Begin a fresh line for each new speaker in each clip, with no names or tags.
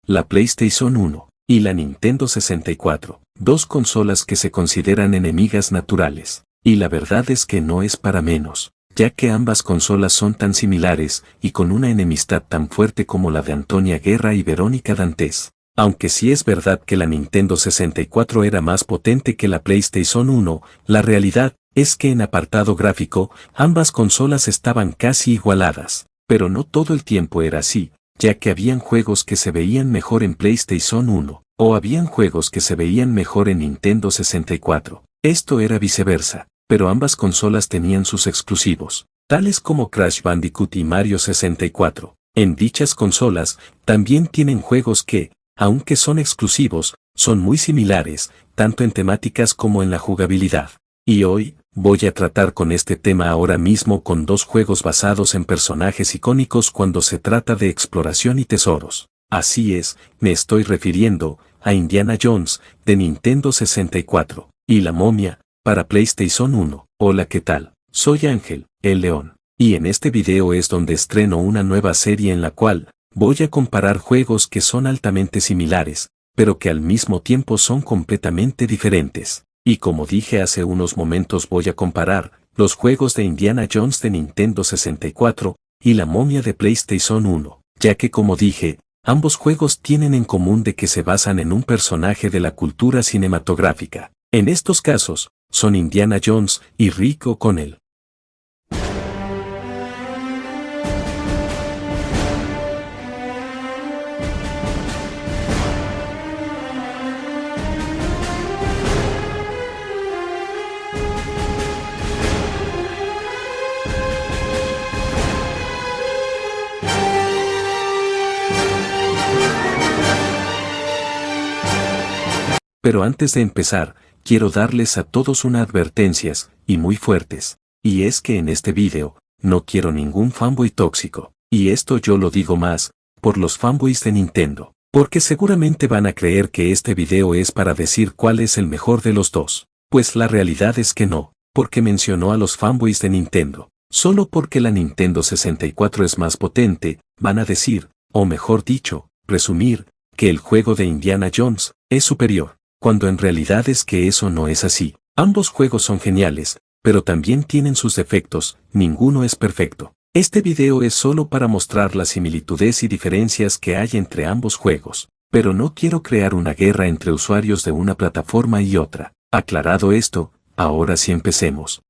la PlayStation 1 y la Nintendo 64, dos consolas que se consideran enemigas naturales. Y la verdad es que no es para menos, ya que ambas consolas son tan similares y con una enemistad tan fuerte como la de Antonia Guerra y Verónica Dantes. Aunque sí es verdad que la Nintendo 64 era más potente que la PlayStation 1, la realidad es que en apartado gráfico, ambas consolas estaban casi igualadas. Pero no todo el tiempo era así, ya que habían juegos que se veían mejor en PlayStation 1, o habían juegos que se veían mejor en Nintendo 64. Esto era viceversa, pero ambas consolas tenían sus exclusivos, tales como Crash Bandicoot y Mario 64. En dichas consolas, también tienen juegos que, aunque son exclusivos, son muy similares, tanto en temáticas como en la jugabilidad. Y hoy, voy a tratar con este tema ahora mismo con dos juegos basados en personajes icónicos cuando se trata de exploración y tesoros. Así es, me estoy refiriendo a Indiana Jones, de Nintendo 64, y La Momia, para PlayStation 1. Hola, ¿qué tal? Soy Ángel, el León, y en este video es donde estreno una nueva serie en la cual voy a comparar juegos que son altamente similares, pero que al mismo tiempo son completamente diferentes. Y como dije hace unos momentos, voy a comparar los juegos de Indiana Jones de Nintendo 64 y La Momia de PlayStation 1, ya que como dije, ambos juegos tienen en común de que se basan en un personaje de la cultura cinematográfica. En estos casos, son Indiana Jones y Rick O'Connell. Pero antes de empezar, quiero darles a todos una advertencias, y muy fuertes. Y es que en este video, no quiero ningún fanboy tóxico. Y esto yo lo digo más, por los fanboys de Nintendo. Porque seguramente van a creer que este video es para decir cuál es el mejor de los dos. Pues la realidad es que no, porque mencionó a los fanboys de Nintendo. Solo porque la Nintendo 64 es más potente, van a decir, o mejor dicho, presumir, que el juego de Indiana Jones es superior. Cuando en realidad es que eso no es así. Ambos juegos son geniales, pero también tienen sus defectos, ninguno es perfecto. Este video es solo para mostrar las similitudes y diferencias que hay entre ambos juegos, pero no quiero crear una guerra entre usuarios de una plataforma y otra. Aclarado esto, ahora sí empecemos.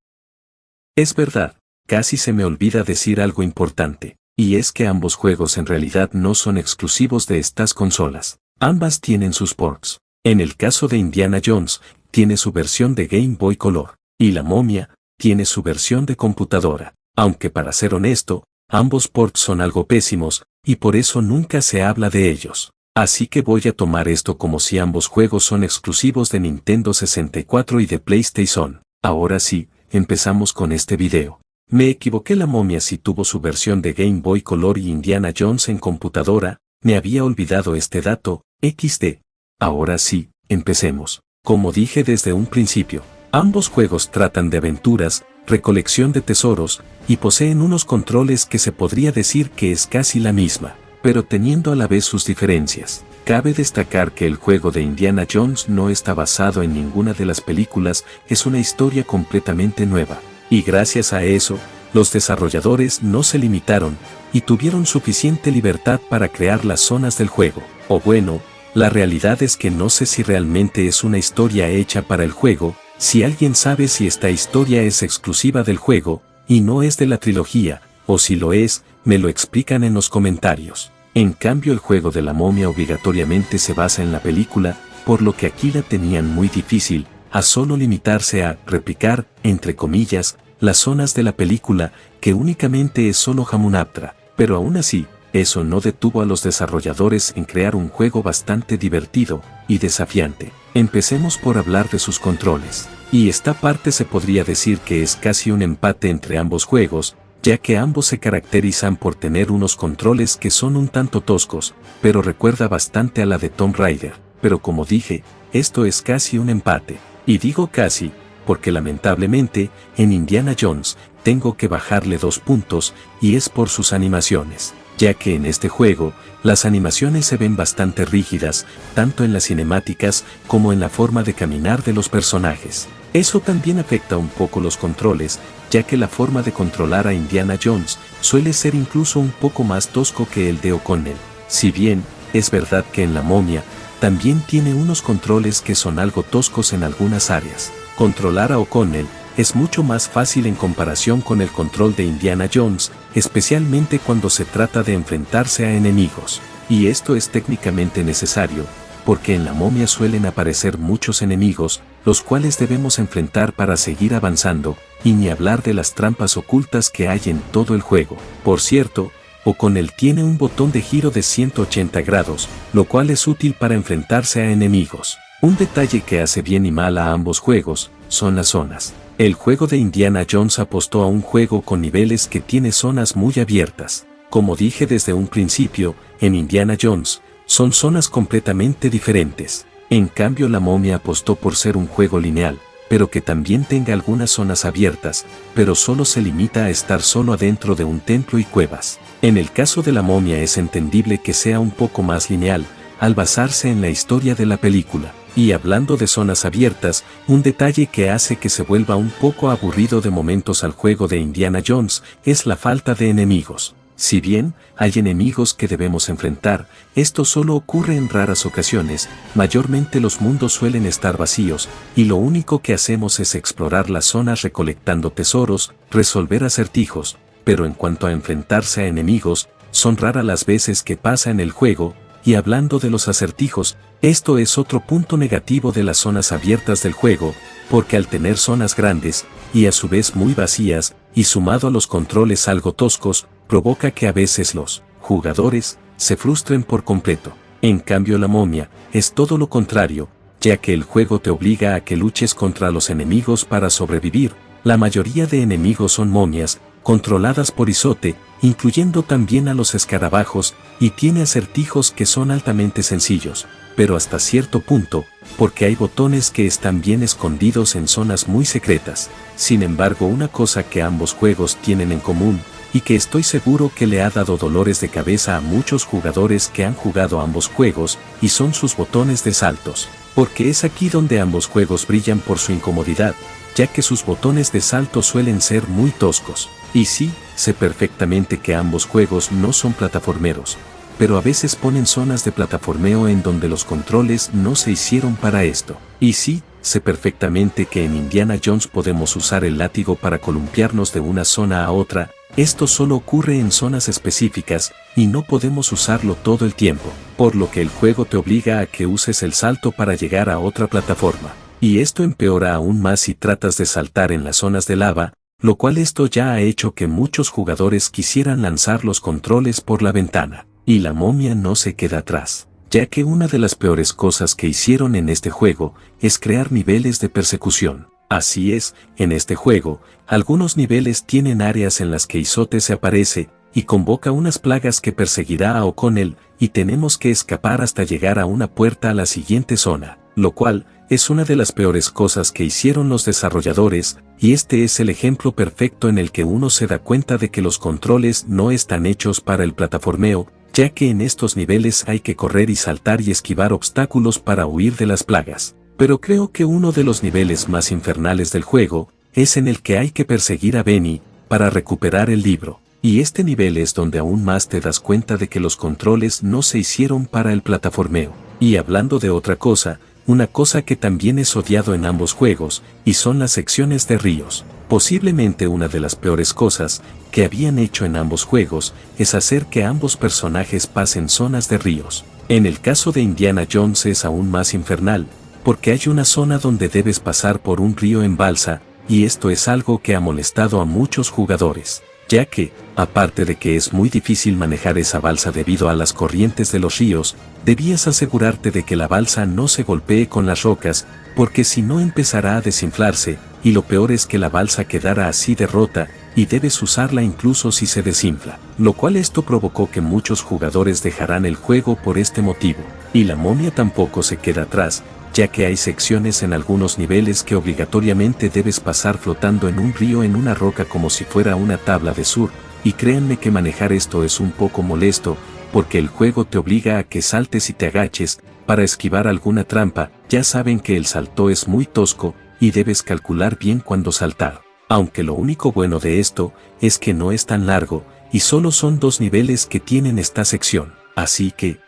Es verdad, casi se me olvida decir algo importante, y es que ambos juegos en realidad no son exclusivos de estas consolas. Ambas tienen sus ports. En el caso de Indiana Jones, tiene su versión de Game Boy Color, y La Momia tiene su versión de computadora. Aunque para ser honesto, ambos ports son algo pésimos, y por eso nunca se habla de ellos. Así que voy a tomar esto como si ambos juegos son exclusivos de Nintendo 64 y de PlayStation. Ahora sí, empezamos con este video. Me equivoqué, La Momia sí tuvo su versión de Game Boy Color y Indiana Jones en computadora, me había olvidado este dato, XD. Ahora sí, empecemos. Como dije desde un principio, ambos juegos tratan de aventuras, recolección de tesoros, y poseen unos controles que se podría decir que es casi la misma, pero teniendo a la vez sus diferencias. Cabe destacar que el juego de Indiana Jones no está basado en ninguna de las películas, es una historia completamente nueva, y gracias a eso, los desarrolladores no se limitaron, y tuvieron suficiente libertad para crear las zonas del juego, o bueno, la realidad es que no sé si realmente es una historia hecha para el juego. Si alguien sabe si esta historia es exclusiva del juego, y no es de la trilogía, o si lo es, me lo explican en los comentarios. En cambio, el juego de La Momia obligatoriamente se basa en la película, por lo que aquí la tenían muy difícil, a solo limitarse a replicar, entre comillas, las zonas de la película, que únicamente es solo Hamunaptra, pero aún así, eso no detuvo a los desarrolladores en crear un juego bastante divertido y desafiante. Empecemos por hablar de sus controles. Y esta parte se podría decir que es casi un empate entre ambos juegos, ya que ambos se caracterizan por tener unos controles que son un tanto toscos, pero recuerda bastante a la de Tomb Raider. Pero como dije, esto es casi un empate. Y digo casi, porque lamentablemente, en Indiana Jones, tengo que bajarle 2 puntos, y es por sus animaciones. ya que en este juego, las animaciones se ven bastante rígidas, tanto en las cinemáticas como en la forma de caminar de los personajes. Eso también afecta un poco los controles, ya que la forma de controlar a Indiana Jones suele ser incluso un poco más tosco que el de O'Connell. Si bien, es verdad que en La Momia, también tiene unos controles que son algo toscos en algunas áreas. Controlar a O'Connell es mucho más fácil en comparación con el control de Indiana Jones, especialmente cuando se trata de enfrentarse a enemigos. Y esto es técnicamente necesario, porque en La Momia suelen aparecer muchos enemigos, los cuales debemos enfrentar para seguir avanzando, y ni hablar de las trampas ocultas que hay en todo el juego. Por cierto, O'Connell tiene un botón de giro de 180 grados, lo cual es útil para enfrentarse a enemigos. Un detalle que hace bien y mal a ambos juegos, son las zonas. El juego de Indiana Jones apostó a un juego con niveles que tiene zonas muy abiertas. Como dije desde un principio, en Indiana Jones, son zonas completamente diferentes. En cambio La Momia apostó por ser un juego lineal, pero que también tenga algunas zonas abiertas, pero solo se limita a estar solo adentro de un templo y cuevas. En el caso de La Momia es entendible que sea un poco más lineal, al basarse en la historia de la película. Y hablando de zonas abiertas, un detalle que hace que se vuelva un poco aburrido de momentos al juego de Indiana Jones es la falta de enemigos. Si bien hay enemigos que debemos enfrentar, esto solo ocurre en raras ocasiones, mayormente los mundos suelen estar vacíos, y lo único que hacemos es explorar las zonas recolectando tesoros, resolver acertijos, pero en cuanto a enfrentarse a enemigos, son raras las veces que pasa en el juego. Y hablando de los acertijos, esto es otro punto negativo de las zonas abiertas del juego, porque al tener zonas grandes, y a su vez muy vacías, y sumado a los controles algo toscos, provoca que a veces los jugadores se frustren por completo. En cambio La Momia es todo lo contrario, ya que el juego te obliga a que luches contra los enemigos para sobrevivir. La mayoría de enemigos son momias, controladas por Isote, incluyendo también a los escarabajos, y tiene acertijos que son altamente sencillos, pero hasta cierto punto, porque hay botones que están bien escondidos en zonas muy secretas. Sin embargo, una cosa que ambos juegos tienen en común, y que estoy seguro que le ha dado dolores de cabeza a muchos jugadores que han jugado ambos juegos, y son sus botones de saltos, porque es aquí donde ambos juegos brillan por su incomodidad, ya que sus botones de salto suelen ser muy toscos. Y sí, sé perfectamente que ambos juegos no son plataformeros, pero a veces ponen zonas de plataformeo en donde los controles no se hicieron para esto. Y sí, sé perfectamente que en Indiana Jones podemos usar el látigo para columpiarnos de una zona a otra. Esto solo ocurre en zonas específicas, y no podemos usarlo todo el tiempo, por lo que el juego te obliga a que uses el salto para llegar a otra plataforma. Y esto empeora aún más si tratas de saltar en las zonas de lava, lo cual esto ya ha hecho que muchos jugadores quisieran lanzar los controles por la ventana. Y La Momia no se queda atrás, ya que una de las peores cosas que hicieron en este juego es crear niveles de persecución. Así es, en este juego, algunos niveles tienen áreas en las que Isote se aparece y convoca unas plagas que perseguirá a O'Connell, y tenemos que escapar hasta llegar a una puerta a la siguiente zona, lo cual es una de las peores cosas que hicieron los desarrolladores, y este es el ejemplo perfecto en el que uno se da cuenta de que los controles no están hechos para el plataformeo, ya que en estos niveles hay que correr y saltar y esquivar obstáculos para huir de las plagas. Pero creo que uno de los niveles más infernales del juego es en el que hay que perseguir a Benny para recuperar el libro. Y este nivel es donde aún más te das cuenta de que los controles no se hicieron para el plataformeo. Y hablando de otra cosa, una cosa que también es odiado en ambos juegos, y son las secciones de ríos. Posiblemente una de las peores cosas que habían hecho en ambos juegos es hacer que ambos personajes pasen zonas de ríos. En el caso de Indiana Jones es aún más infernal, porque hay una zona donde debes pasar por un río en balsa, y esto es algo que ha molestado a muchos jugadores, ya que, aparte de que es muy difícil manejar esa balsa debido a las corrientes de los ríos, debías asegurarte de que la balsa no se golpee con las rocas, porque si no empezará a desinflarse, y lo peor es que la balsa quedará así de rota, y debes usarla incluso si se desinfla, lo cual esto provocó que muchos jugadores dejarán el juego por este motivo. Y La Momia tampoco se queda atrás, ya que hay secciones en algunos niveles que obligatoriamente debes pasar flotando en un río en una roca como si fuera una tabla de surf, y créanme que manejar esto es un poco molesto, porque el juego te obliga a que saltes y te agaches, para esquivar alguna trampa. Ya saben que el salto es muy tosco, y debes calcular bien cuándo saltar. Aunque lo único bueno de esto, es que no es tan largo, y solo son 2 niveles que tienen esta sección. Así que,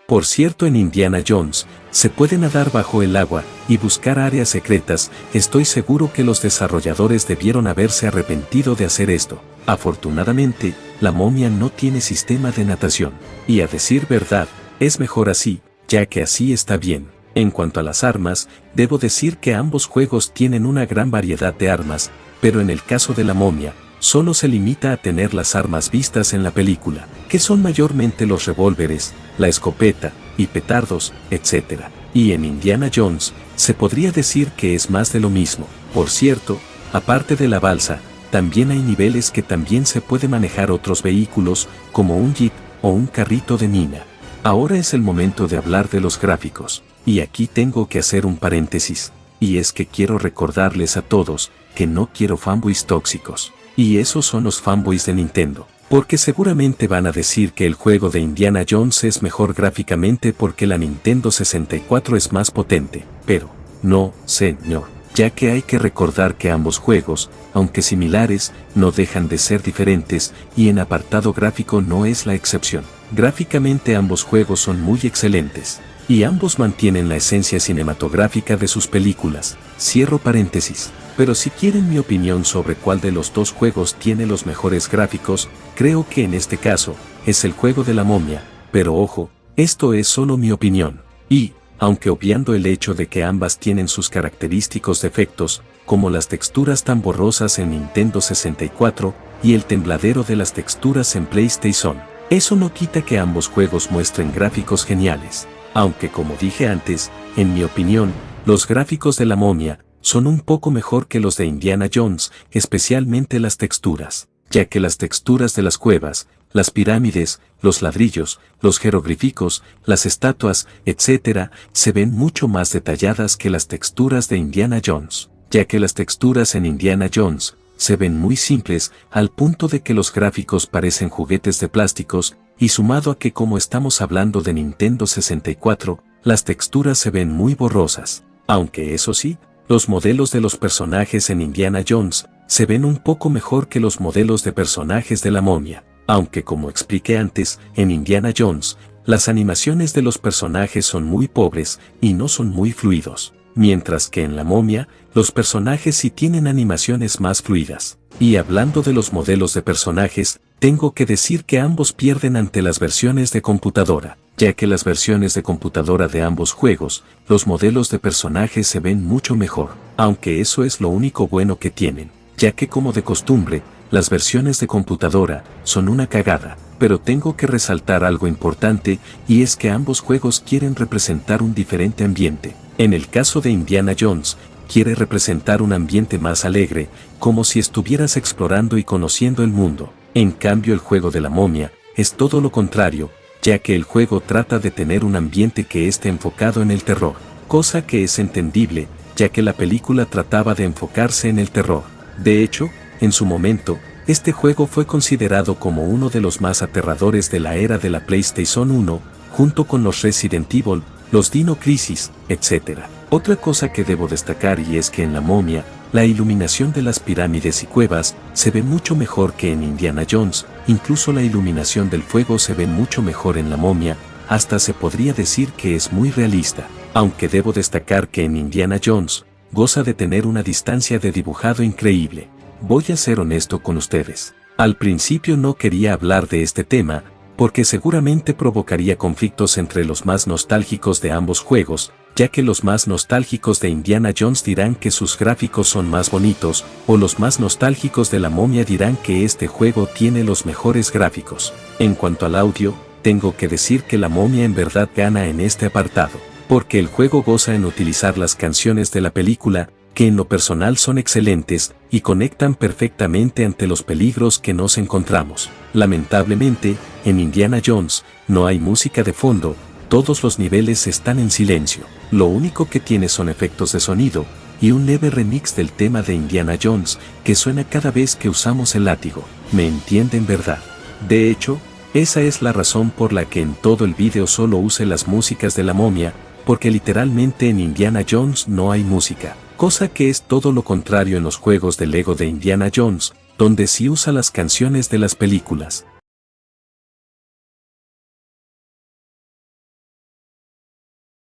por cierto, en Indiana Jones, se puede nadar bajo el agua, y buscar áreas secretas. Estoy seguro que los desarrolladores debieron haberse arrepentido de hacer esto. Afortunadamente, la momia no tiene sistema de natación. Y a decir verdad, es mejor así, ya que así está bien. En cuanto a las armas, debo decir que ambos juegos tienen una gran variedad de armas, pero en el caso de la momia, solo se limita a tener las armas vistas en la película, que son mayormente los revólveres, la escopeta, y petardos, etc. Y en Indiana Jones, se podría decir que es más de lo mismo. Por cierto, aparte de la balsa, también hay niveles que también se puede manejar otros vehículos, como un jeep o un carrito de mina. Ahora es el momento de hablar de los gráficos, y aquí tengo que hacer un paréntesis, y es que quiero recordarles a todos que no quiero fanboys tóxicos. Y esos son los fanboys de Nintendo, porque seguramente van a decir que el juego de Indiana Jones es mejor gráficamente porque la Nintendo 64 es más potente, pero, no, señor, ya que hay que recordar que ambos juegos, aunque similares, no dejan de ser diferentes, y en apartado gráfico no es la excepción. Gráficamente ambos juegos son muy excelentes, y ambos mantienen la esencia cinematográfica de sus películas. Cierro paréntesis. Pero si quieren mi opinión sobre cuál de los dos juegos tiene los mejores gráficos, creo que en este caso, es el juego de la momia, pero ojo, esto es solo mi opinión. Y, aunque obviando el hecho de que ambas tienen sus característicos defectos, como las texturas tan borrosas en Nintendo 64, y el tembladero de las texturas en PlayStation, eso no quita que ambos juegos muestren gráficos geniales. Aunque como dije antes, en mi opinión, los gráficos de la momia, son un poco mejor que los de Indiana Jones, especialmente las texturas, ya que las texturas de las cuevas, las pirámides, los ladrillos, los jeroglíficos, las estatuas, etc., se ven mucho más detalladas que las texturas de Indiana Jones, ya que las texturas en Indiana Jones se ven muy simples, al punto de que los gráficos parecen juguetes de plásticos, y sumado a que como estamos hablando de Nintendo 64, las texturas se ven muy borrosas, aunque eso sí, los modelos de los personajes en Indiana Jones se ven un poco mejor que los modelos de personajes de la momia, aunque como expliqué antes, en Indiana Jones, las animaciones de los personajes son muy pobres y no son muy fluidos, mientras que en la momia, los personajes sí tienen animaciones más fluidas. Y hablando de los modelos de personajes, tengo que decir que ambos pierden ante las versiones de computadora, ya que las versiones de computadora de ambos juegos, los modelos de personajes se ven mucho mejor, aunque eso es lo único bueno que tienen, ya que como de costumbre, las versiones de computadora son una cagada, pero tengo que resaltar algo importante, y es que ambos juegos quieren representar un diferente ambiente. En el caso de Indiana Jones, quiere representar un ambiente más alegre, como si estuvieras explorando y conociendo el mundo. En cambio el juego de la momia, es todo lo contrario, ya que el juego trata de tener un ambiente que esté enfocado en el terror, cosa que es entendible, ya que la película trataba de enfocarse en el terror. De hecho, en su momento, este juego fue considerado como uno de los más aterradores de la era de la PlayStation 1, junto con los Resident Evil, los Dino Crisis, etc. Otra cosa que debo destacar y es que en la momia, la iluminación de las pirámides y cuevas se ve mucho mejor que en Indiana Jones, incluso la iluminación del fuego se ve mucho mejor en la momia, hasta se podría decir que es muy realista, aunque debo destacar que en Indiana Jones, goza de tener una distancia de dibujado increíble. Voy a ser honesto con ustedes. Al principio no quería hablar de este tema, porque seguramente provocaría conflictos entre los más nostálgicos de ambos juegos, ya que los más nostálgicos de Indiana Jones dirán que sus gráficos son más bonitos, o los más nostálgicos de la momia dirán que este juego tiene los mejores gráficos. En cuanto al audio, tengo que decir que la momia en verdad gana en este apartado, porque el juego goza en utilizar las canciones de la película, que en lo personal son excelentes, y conectan perfectamente ante los peligros que nos encontramos. Lamentablemente, en Indiana Jones, no hay música de fondo, todos los niveles están en silencio. Lo único que tiene son efectos de sonido, y un leve remix del tema de Indiana Jones, que suena cada vez que usamos el látigo. ¿Me entienden, verdad? De hecho, esa es la razón por la que en todo el vídeo solo use las músicas de la momia, porque literalmente en Indiana Jones no hay música, cosa que es todo lo contrario en los juegos de Lego de Indiana Jones, donde sí usa las canciones de las películas.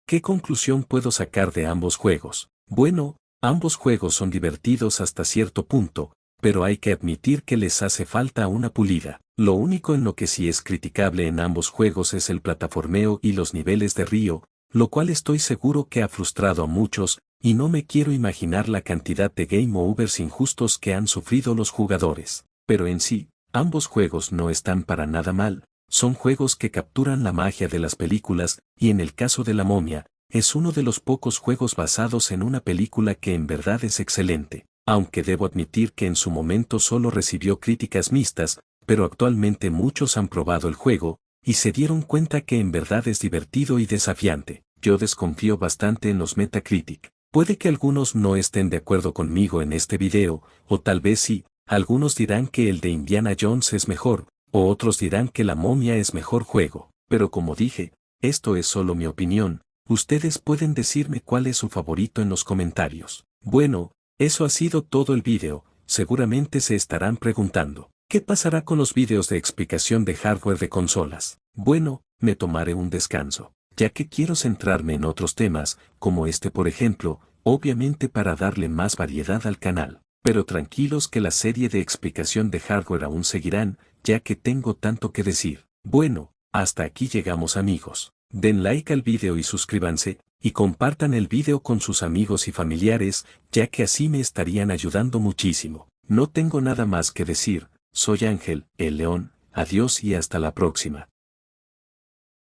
¿Qué conclusión puedo sacar de ambos juegos? Bueno, ambos juegos son divertidos hasta cierto punto, pero hay que admitir que les hace falta una pulida. Lo único en lo que sí es criticable en ambos juegos es el plataformeo y los niveles de Río, lo cual estoy seguro que ha frustrado a muchos, y no me quiero imaginar la cantidad de game overs injustos que han sufrido los jugadores. Pero en sí, ambos juegos no están para nada mal, son juegos que capturan la magia de las películas, y en el caso de La Momia, es uno de los pocos juegos basados en una película que en verdad es excelente, aunque debo admitir que en su momento solo recibió críticas mixtas, pero actualmente muchos han probado el juego, y se dieron cuenta que en verdad es divertido y desafiante. Yo desconfío bastante en los Metacritic. Puede que algunos no estén de acuerdo conmigo en este video, o tal vez sí, algunos dirán que el de Indiana Jones es mejor, o otros dirán que La Momia es mejor juego, pero como dije, esto es solo mi opinión, ustedes pueden decirme cuál es su favorito en los comentarios. Bueno, eso ha sido todo el video, seguramente se estarán preguntando, ¿qué pasará con los videos de explicación de hardware de consolas? Bueno, me tomaré un descanso, ya que quiero centrarme en otros temas, como este por ejemplo, obviamente para darle más variedad al canal. Pero tranquilos que la serie de explicación de hardware aún seguirán, ya que tengo tanto que decir. Bueno, hasta aquí llegamos amigos. Den like al video y suscríbanse, y compartan el video con sus amigos y familiares, ya que así me estarían ayudando muchísimo. No tengo nada más que decir, soy Ángel, el León, adiós y hasta la próxima.